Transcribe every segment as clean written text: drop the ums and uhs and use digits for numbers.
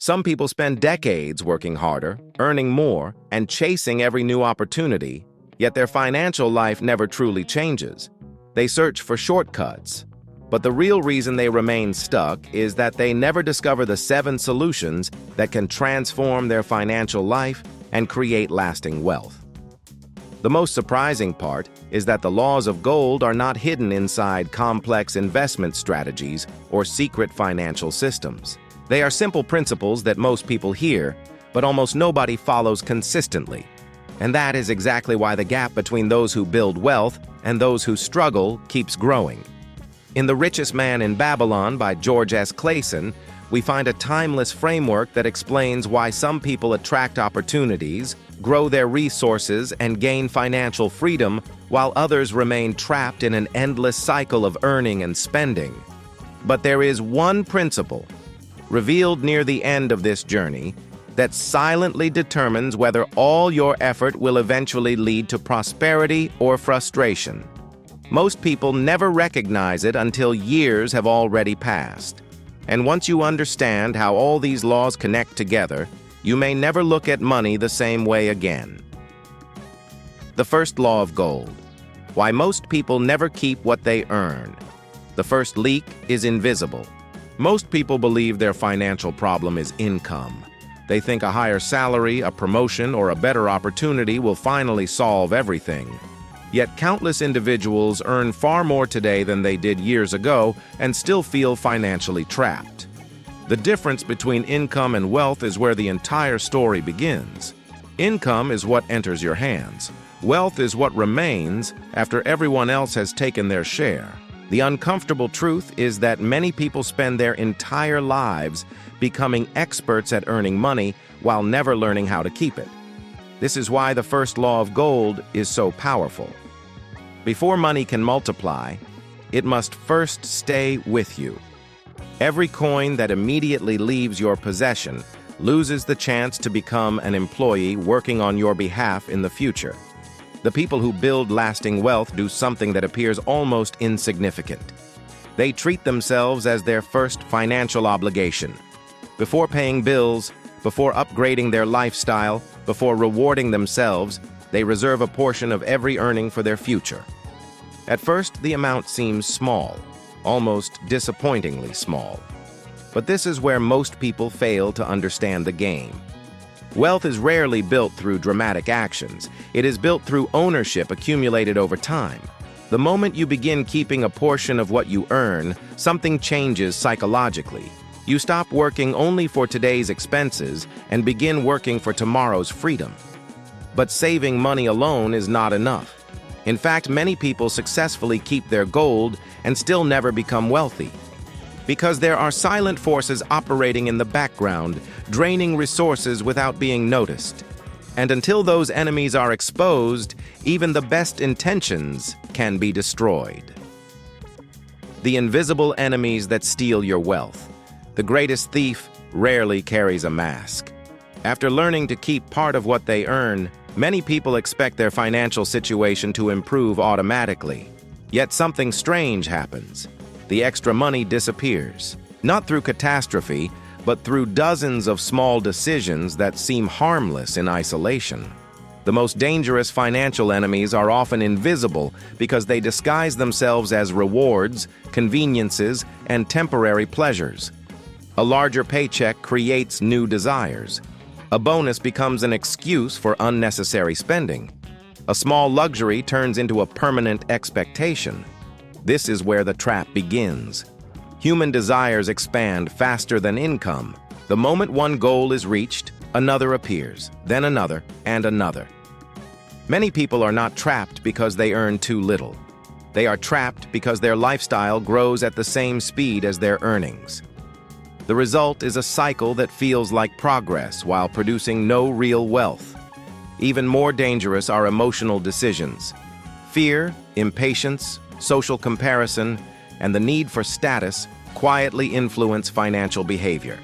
Some people spend decades working harder, earning more, and chasing every new opportunity, yet their financial life never truly changes. They search for shortcuts, but the real reason they remain stuck is that they never discover the 7 solutions that can transform their financial life and create lasting wealth. The most surprising part is that the laws of gold are not hidden inside complex investment strategies or secret financial systems. They are simple principles that most people hear, but almost nobody follows consistently. And that is exactly why the gap between those who build wealth and those who struggle keeps growing. In The Richest Man in Babylon by George S. Clason, we find a timeless framework that explains why some people attract opportunities, grow their resources, and gain financial freedom, while others remain trapped in an endless cycle of earning and spending. But there is one principle, revealed near the end of this journey, that silently determines whether all your effort will eventually lead to prosperity or frustration. Most people never recognize it until years have already passed. And once you understand how all these laws connect together, you may never look at money the same way again. The first law of gold. Why most people never keep what they earn. The first leak is invisible. Most people believe their financial problem is income. They think a higher salary, a promotion, or a better opportunity will finally solve everything. Yet countless individuals earn far more today than they did years ago and still feel financially trapped. The difference between income and wealth is where the entire story begins. Income is what enters your hands. Wealth is what remains after everyone else has taken their share. The uncomfortable truth is that many people spend their entire lives becoming experts at earning money while never learning how to keep it. This is why the first law of gold is so powerful. Before money can multiply, it must first stay with you. Every coin that immediately leaves your possession loses the chance to become an employee working on your behalf in the future. The people who build lasting wealth do something that appears almost insignificant. They treat themselves as their first financial obligation. Before paying bills, before upgrading their lifestyle, before rewarding themselves, they reserve a portion of every earning for their future. At first, the amount seems small, almost disappointingly small. But this is where most people fail to understand the game. Wealth is rarely built through dramatic actions. It is built through ownership accumulated over time. The moment you begin keeping a portion of what you earn, something changes psychologically. You stop working only for today's expenses and begin working for tomorrow's freedom. But saving money alone is not enough. In fact, many people successfully keep their gold and still never become wealthy. Because there are silent forces operating in the background, draining resources without being noticed. And until those enemies are exposed, even the best intentions can be destroyed. The invisible enemies that steal your wealth. The greatest thief rarely carries a mask. After learning to keep part of what they earn, many people expect their financial situation to improve automatically. Yet something strange happens. The extra money disappears, not through catastrophe, but through dozens of small decisions that seem harmless in isolation. The most dangerous financial enemies are often invisible because they disguise themselves as rewards, conveniences, and temporary pleasures. A larger paycheck creates new desires. A bonus becomes an excuse for unnecessary spending. A small luxury turns into a permanent expectation. This is where the trap begins. Human desires expand faster than income. The moment one goal is reached, another appears, then another, and another. Many people are not trapped because they earn too little. They are trapped because their lifestyle grows at the same speed as their earnings. The result is a cycle that feels like progress while producing no real wealth. Even more dangerous are emotional decisions. Fear, impatience, social comparison, and the need for status quietly influence financial behavior.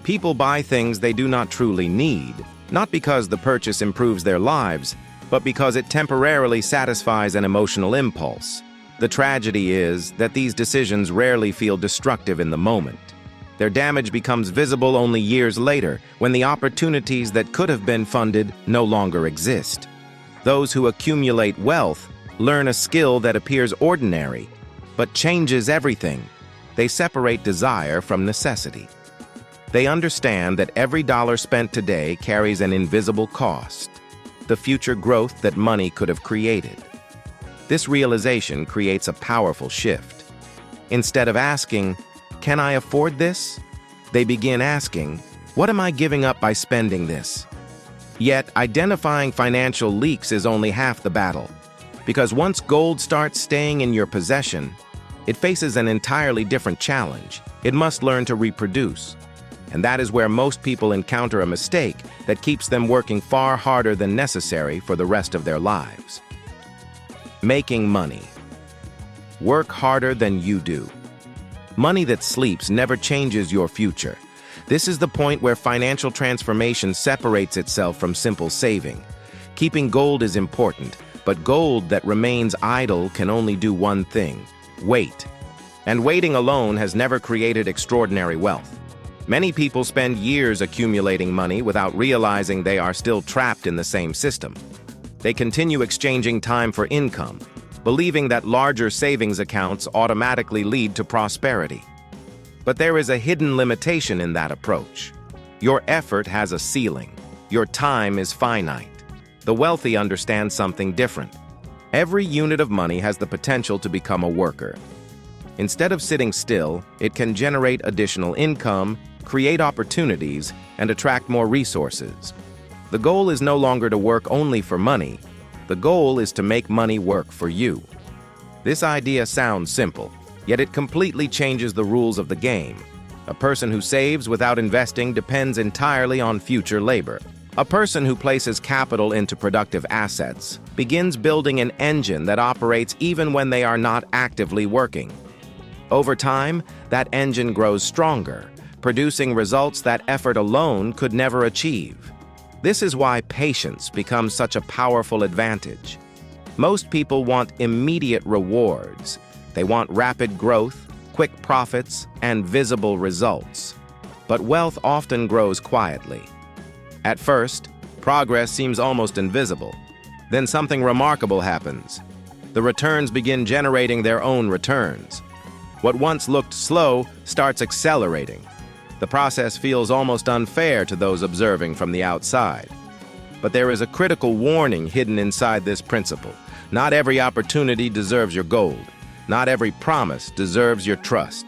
People buy things they do not truly need, not because the purchase improves their lives, but because it temporarily satisfies an emotional impulse. The tragedy is that these decisions rarely feel destructive in the moment. Their damage becomes visible only years later, when the opportunities that could have been funded no longer exist. Those who accumulate wealth learn a skill that appears ordinary, but changes everything. They separate desire from necessity. They understand that every dollar spent today carries an invisible cost, the future growth that money could have created. This realization creates a powerful shift. Instead of asking, "Can I afford this?" they begin asking, "What am I giving up by spending this?" Yet, identifying financial leaks is only half the battle, because once gold starts staying in your possession, it faces an entirely different challenge. It must learn to reproduce. And that is where most people encounter a mistake that keeps them working far harder than necessary for the rest of their lives. Making money. Work harder than you do. Money that sleeps never changes your future. This is the point where financial transformation separates itself from simple saving. Keeping gold is important, but gold that remains idle can only do one thing: wait. And waiting alone has never created extraordinary wealth. Many people spend years accumulating money without realizing they are still trapped in the same system. They continue exchanging time for income, believing that larger savings accounts automatically lead to prosperity. But there is a hidden limitation in that approach. Your effort has a ceiling. Your time is finite. The wealthy understand something different. Every unit of money has the potential to become a worker. Instead of sitting still, it can generate additional income, create opportunities, and attract more resources. The goal is no longer to work only for money. The goal is to make money work for you. This idea sounds simple, yet it completely changes the rules of the game. A person who saves without investing depends entirely on future labor. A person who places capital into productive assets begins building an engine that operates even when they are not actively working. Over time, that engine grows stronger, producing results that effort alone could never achieve. This is why patience becomes such a powerful advantage. Most people want immediate rewards. They want rapid growth, quick profits, and visible results. But wealth often grows quietly. At first, progress seems almost invisible. Then something remarkable happens. The returns begin generating their own returns. What once looked slow starts accelerating. The process feels almost unfair to those observing from the outside. But there is a critical warning hidden inside this principle. Not every opportunity deserves your gold. Not every promise deserves your trust.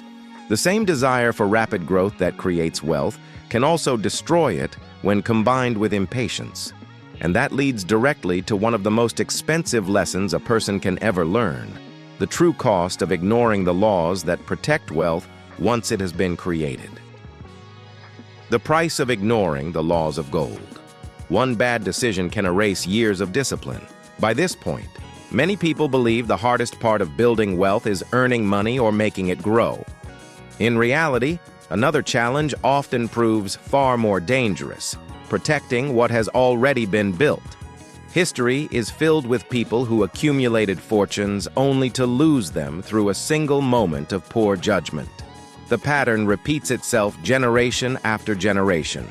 The same desire for rapid growth that creates wealth can also destroy it when combined with impatience. And that leads directly to one of the most expensive lessons a person can ever learn: the true cost of ignoring the laws that protect wealth once it has been created. The price of ignoring the laws of gold. One bad decision can erase years of discipline. By this point, many people believe the hardest part of building wealth is earning money or making it grow. In reality, another challenge often proves far more dangerous: protecting what has already been built. History is filled with people who accumulated fortunes only to lose them through a single moment of poor judgment. The pattern repeats itself generation after generation.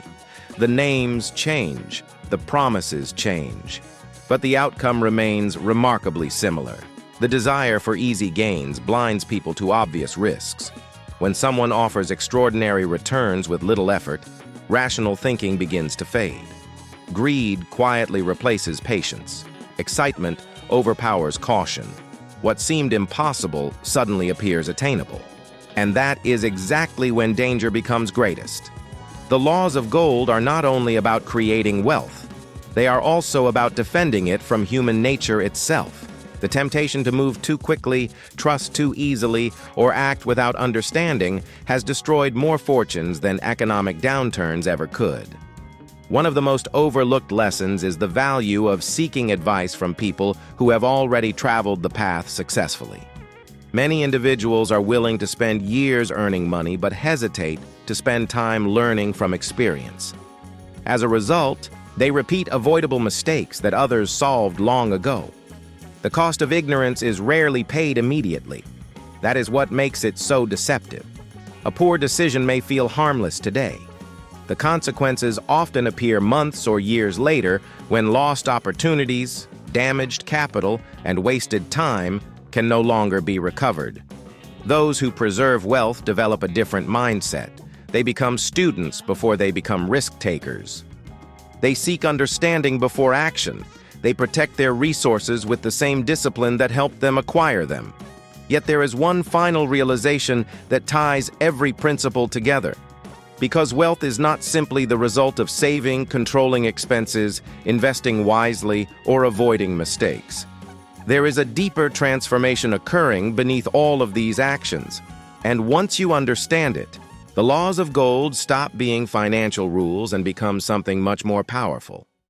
The names change, the promises change, but the outcome remains remarkably similar. The desire for easy gains blinds people to obvious risks. When someone offers extraordinary returns with little effort, rational thinking begins to fade. Greed quietly replaces patience. Excitement overpowers caution. What seemed impossible suddenly appears attainable. And that is exactly when danger becomes greatest. The laws of gold are not only about creating wealth, they are also about defending it from human nature itself. The temptation to move too quickly, trust too easily, or act without understanding has destroyed more fortunes than economic downturns ever could. One of the most overlooked lessons is the value of seeking advice from people who have already traveled the path successfully. Many individuals are willing to spend years earning money but hesitate to spend time learning from experience. As a result, they repeat avoidable mistakes that others solved long ago. The cost of ignorance is rarely paid immediately. That is what makes it so deceptive. A poor decision may feel harmless today. The consequences often appear months or years later when lost opportunities, damaged capital, and wasted time can no longer be recovered. Those who preserve wealth develop a different mindset. They become students before they become risk-takers. They seek understanding before action. They protect their resources with the same discipline that helped them acquire them. Yet there is one final realization that ties every principle together. Because wealth is not simply the result of saving, controlling expenses, investing wisely, or avoiding mistakes. There is a deeper transformation occurring beneath all of these actions. And once you understand it, the laws of gold stop being financial rules and become something much more powerful.